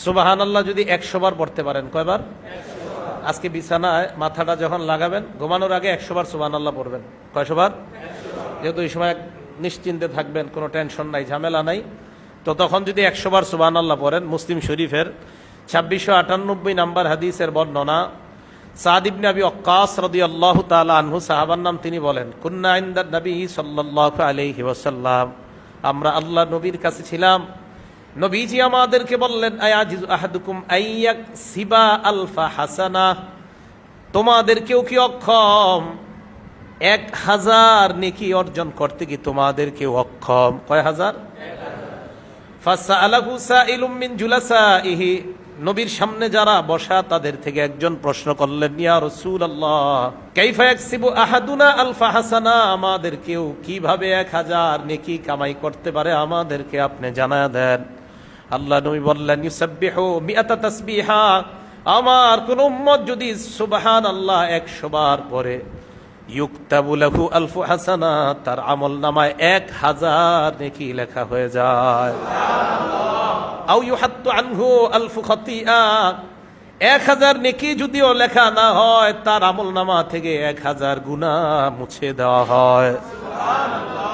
সুবহানাল্লাহ যদি 100 বার পড়তে পারেন, কয়বার? আজকে বিছানায় মাথাটা যখন লাগাবেন ঘুমানোর আগে 100 বার সুবহানাল্লাহ পড়বেন। কয়শো বার? যেহেতু এই সময় নিশ্চিন্তে থাকবেন, কোনো টেনশন নাই, ঝামেলা নাই, তো তখন যদি 100 বার সুবহানাল্লাহ পড়েন। মুসলিম শরীফের 2698 নাম্বার হাদিসের বর্ণনা, সাদ ইবনে আবি ওয়াক্কাস রাদিয়াল্লাহু তাআলা আনহু, সাহাবার নাম, তিনি বলেন, কুন্না ইনদান নবী সাল্লাল্লাহু আলাইহি ওয়াসাল্লাম, আমরা আল্লাহ নবীর কাছে ছিলাম। নবীজি আমাদেরকে বললেন, আয়াজিজু আহাদুকুম আইয়াকসিবা আলফা হাসানা, তোমাদের কেউ কি অক্ষম 1000 নেকি অর্জন করতে? কি তোমাদের কেউ অক্ষম? কয় হাজার? ফাসআলাহু সাইলুম মিন জুলাসাইহি, নবীর সামনে যারা বসা তাদের থেকে একজন প্রশ্ন করলেন, ইয়া রাসূলুল্লাহ কাইফা ইয়াকসিবু আহাদুনা আলফা হাসানা, আমাদের কেউ কিভাবে 1000 নেকি কামাই করতে পারে, আমাদেরকে আপনি জানায়া দেন। আল্লাহ নবী বললেন, ইউসাব্বিহু মিআতা তাসবিহা, আমার কোন উম্মত যদি সুবহানাল্লাহ 100 বার পড়ে, ইউকতাবু লাহু আলফু হাসানা, তার আমলনামায় 1000 নেকি লেখা হয়ে যায়। আও ইউহাত্তু আনহু আলফু খাতিআ, 1000 নেকি যদিও লেখা না হয়, তার আমলনামা থেকে 1000 গুনাহ মুছে দেওয়া হয়। সুবহানাল্লাহ।